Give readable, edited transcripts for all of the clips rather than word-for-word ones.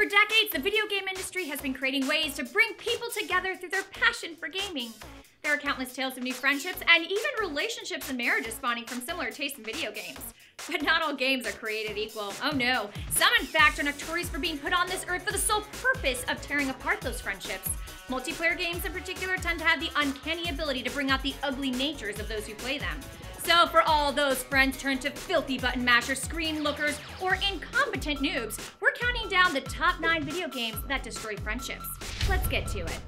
For decades, the video game industry has been creating ways to bring people together through their passion for gaming. There are countless tales of new friendships and even relationships and marriages spawning from similar tastes in video games. But not all games are created equal. Oh no. Some, in fact, are notorious for being put on this earth for the sole purpose of tearing apart those friendships. Multiplayer games in particular tend to have the uncanny ability to bring out the ugly natures of those who play them. So for all those friends turned to filthy button mashers, screen lookers, or incompetent noobs, we're counting down the top 9 video games that destroy friendships. Let's get to it.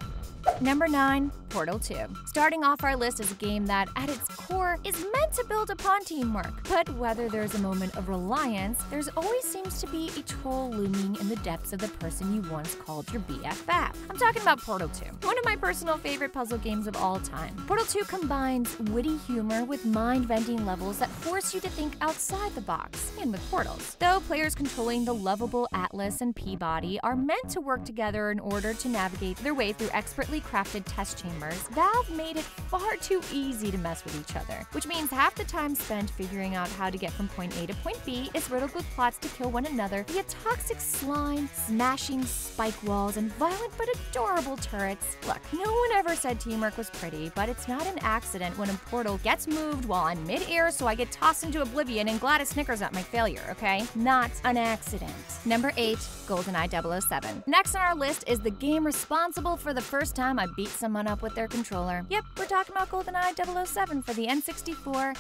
Number 9. Portal 2. Starting off our list is a game that, at its core, is meant to build upon teamwork. But whether there's a moment of reliance, there's always seems to be a troll looming in the depths of the person you once called your BFF. I'm talking about Portal 2, one of my personal favorite puzzle games of all time. Portal 2 combines witty humor with mind-bending levels that force you to think outside the box, and with portals. Though players controlling the lovable Atlas and Peabody are meant to work together in order to navigate their way through expertly crafted test chambers, Valve made it far too easy to mess with each other, which means half the time spent figuring out how to get from point A to point B is riddled with plots to kill one another via toxic slime, smashing spike walls, and violent but adorable turrets. Look, no one ever said teamwork was pretty, but it's not an accident when a portal gets moved while I'm mid-air so I get tossed into oblivion and Gladys snickers at my failure, okay? Not an accident. Number 8. Goldeneye 007. Next on our list is the game responsible for the first time I beat someone up with their controller. Yep, we're talking about Goldeneye 007 for the N64.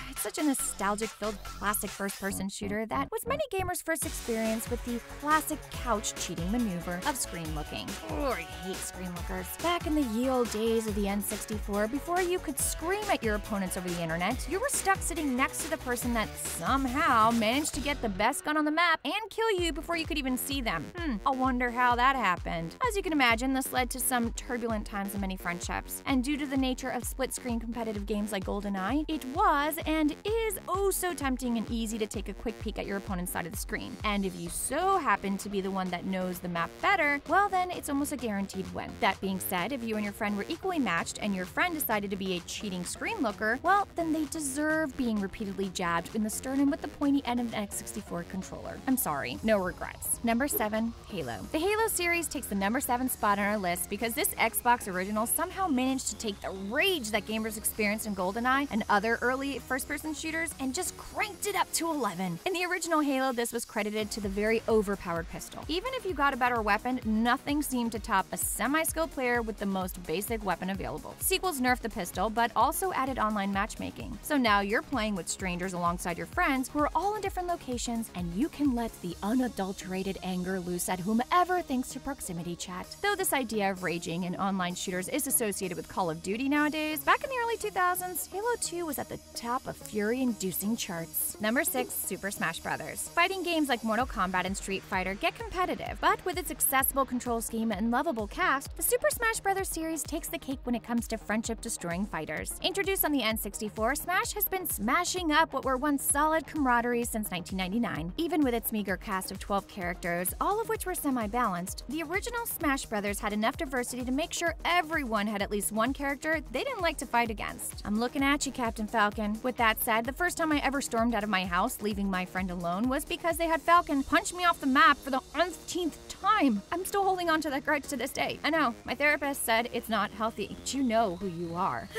It's such a nostalgic-filled classic first-person shooter that was many gamers' first experience with the classic couch cheating maneuver of screen looking. Oh, I hate screen lookers. Back in the ye olde days of the N64, before you could scream at your opponents over the internet, you were stuck sitting next to the person that somehow managed to get the best gun on the map and kill you before you could even see them. I wonder how that happened. As you can imagine, this led to some turbulent times in many friendships, and due to the nature of split-screen competitive games like GoldenEye, it was and is oh so tempting and easy to take a quick peek at your opponent's side of the screen. And if you so happen to be the one that knows the map better, well then it's almost a guaranteed win. That being said, if you and your friend were equally matched and your friend decided to be a cheating screen looker, well then they deserve being repeatedly jabbed in the sternum with the pointy end of an X64 controller. I'm sorry, no regrets. Number 7. Halo. The Halo series takes the number 7 spot on our list because this Xbox original somehow managed to take the rage that gamers experienced in GoldenEye and other early first-person shooters and just cranked it up to 11. In the original Halo, this was credited to the very overpowered pistol. Even if you got a better weapon, nothing seemed to top a semi-skilled player with the most basic weapon available. Sequels nerfed the pistol, but also added online matchmaking. So now you're playing with strangers alongside your friends who are all in different locations, and you can let the unadulterated anger loose at whomever thanks to proximity chat. Though this idea of raging in online shooters is associated with Call of Duty nowadays, back in the early 2000s, Halo 2 was at the top of fury-inducing charts. Number 6. Super Smash Bros. Fighting games like Mortal Kombat and Street Fighter get competitive, but with its accessible control scheme and lovable cast, the Super Smash Bros. Series takes the cake when it comes to friendship-destroying fighters. Introduced on the N64, Smash has been smashing up what were once solid camaraderie since 1999. Even with its meager cast of 12 characters, all of which were semi-balanced, the original Smash Bros. Had enough diversity to make sure everyone had at least one character they didn't like to fight against. I'm looking at you, Captain Falcon. With that said, the first time I ever stormed out of my house, leaving my friend alone, was because they had Falcon punch me off the map for the umpteenth time. I'm still holding on to that grudge to this day. I know, my therapist said it's not healthy, but you know who you are.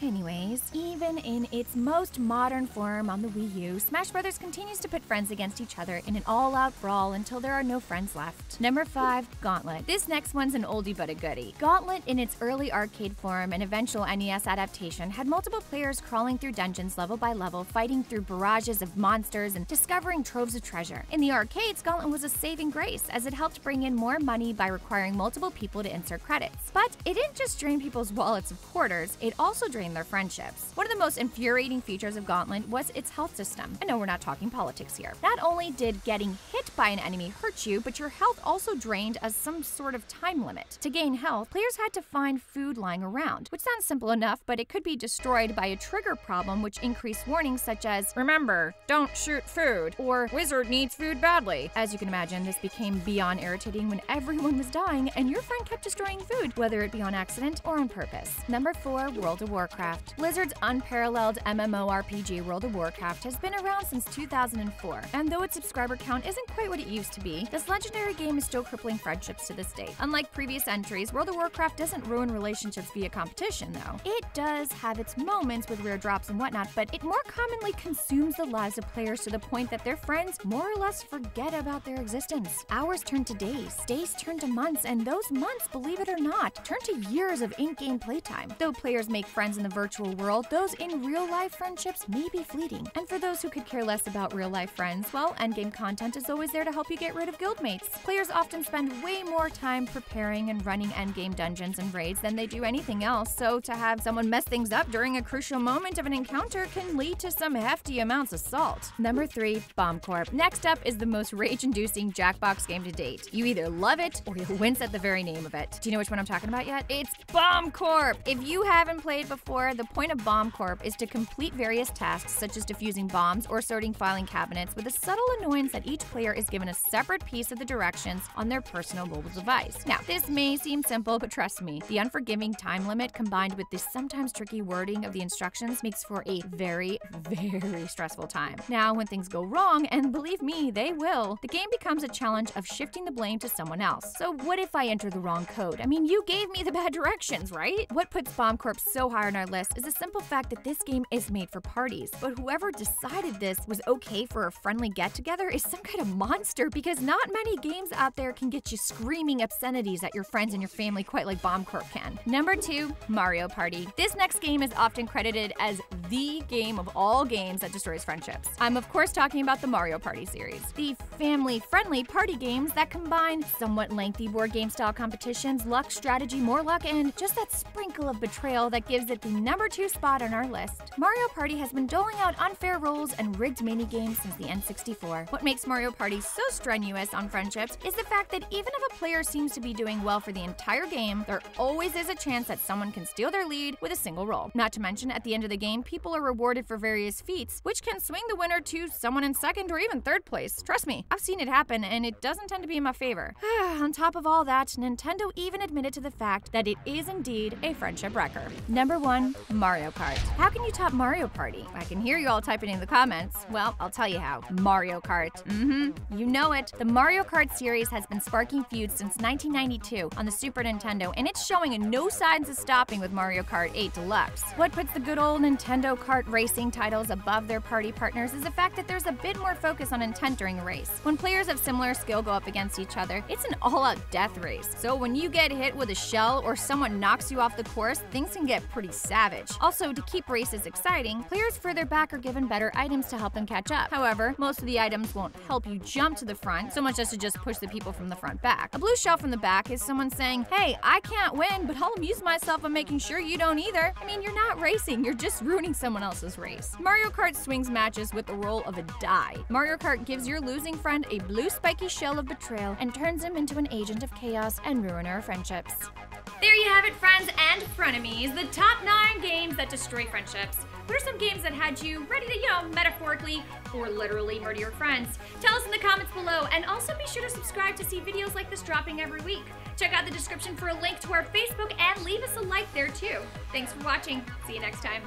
Anyways, even in its most modern form on the Wii U, Smash Bros. Continues to pit friends against each other in an all-out brawl until there are no friends left. Number 5. Gauntlet. This next one's an oldie but a goodie. Gauntlet, in its early arcade form and eventual NES adaptation, had multiple players crawling through dungeons level by level, fighting through barrages of monsters and discovering troves of treasure. In the arcades, Gauntlet was a saving grace, as it helped bring in more money by requiring multiple people to insert credits. But it didn't just drain people's wallets of quarters, it also drained their friendships. One of the most infuriating features of Gauntlet was its health system. I know we're not talking politics here. Not only did getting hit by an enemy hurt you, but your health also drained as some sort of time limit. To gain health, players had to find food lying around, which sounds simple enough, but it could be destroyed by a trigger problem which increased warnings such as, "Remember, don't shoot food," or "Wizard needs food badly." As you can imagine, this became beyond irritating when everyone was dying and your friend kept destroying food, whether it be on accident or on purpose. Number 4. World of Warcraft. Warcraft. Blizzard's unparalleled MMORPG World of Warcraft has been around since 2004, and though its subscriber count isn't quite what it used to be, this legendary game is still crippling friendships to this day. Unlike previous entries, World of Warcraft doesn't ruin relationships via competition, though. It does have its moments with rare drops and whatnot, but it more commonly consumes the lives of players to the point that their friends more or less forget about their existence. Hours turn to days turn to months, and those months, believe it or not, turn to years of in-game playtime. Though players make friends in the virtual world, those in real-life friendships may be fleeting. And for those who could care less about real-life friends, well, endgame content is always there to help you get rid of guildmates. Players often spend way more time preparing and running endgame dungeons and raids than they do anything else, so to have someone mess things up during a crucial moment of an encounter can lead to some hefty amounts of salt. Number 3. Bomb Corp. Next up is the most rage-inducing Jackbox game to date. You either love it or you'll wince at the very name of it. Do you know which one I'm talking about yet? It's Bomb Corp! If you haven't played before, the point of Bomb Corp is to complete various tasks such as defusing bombs or sorting filing cabinets with a subtle annoyance that each player is given a separate piece of the directions on their personal mobile device. Now, this may seem simple, but trust me, the unforgiving time limit combined with the sometimes tricky wording of the instructions makes for a very, very stressful time. Now, when things go wrong, and believe me, they will, the game becomes a challenge of shifting the blame to someone else. So what if I enter the wrong code? I mean, you gave me the bad directions, right? What puts Bomb Corp so high on our list is the simple fact that this game is made for parties. But whoever decided this was okay for a friendly get-together is some kind of monster, because not many games out there can get you screaming obscenities at your friends and your family quite like Bomb Corp can. Number 2, Mario Party. This next game is often credited as the game of all games that destroys friendships. I'm of course talking about the Mario Party series. The family-friendly party games that combine somewhat lengthy board game style competitions, luck, strategy, more luck, and just that sprinkle of betrayal that gives it the number 2 spot on our list. Mario Party has been doling out unfair rules and rigged minigames since the N64. What makes Mario Party so strenuous on friendships is the fact that even if a player seems to be doing well for the entire game, there always is a chance that someone can steal their lead with a single roll. Not to mention, at the end of the game, people are rewarded for various feats, which can swing the winner to someone in second or even third place. Trust me, I've seen it happen, and it doesn't tend to be in my favor. On top of all that, Nintendo even admitted to the fact that it is indeed a friendship wrecker. Number 1, Mario Kart. How can you top Mario Party? I can hear you all typing in the comments. Well, I'll tell you how. Mario Kart. You know it. The Mario Kart series has been sparking feuds since 1992 on the Super Nintendo, and it's showing no signs of stopping with Mario Kart 8 Deluxe. What puts the good old Nintendo kart racing titles above their party partners is the fact that there's a bit more focus on intent during a race. When players of similar skill go up against each other, it's an all-out death race. So when you get hit with a shell or someone knocks you off the course, things can get pretty savage. Also, to keep races exciting, players further back are given better items to help them catch up. However, most of the items won't help you jump to the front so much as to just push the people from the front back. A blue shell from the back is someone saying, hey, I can't win, but I'll amuse myself on making sure you don't either. I mean, you're not racing, you're just ruining someone else's race. Mario Kart swings matches with the roll of a die. Mario Kart gives your losing friend a blue spiky shell of betrayal and turns him into an agent of chaos and ruiner of friendships. There you have it, friends and frenemies, the top 9 games that destroy friendships. What are some games that had you ready to, metaphorically or literally murder your friends? Tell us in the comments below, and also be sure to subscribe to see videos like this dropping every week. Check out the description for a link to our Facebook and leave us a like there too. Thanks for watching. See you next time.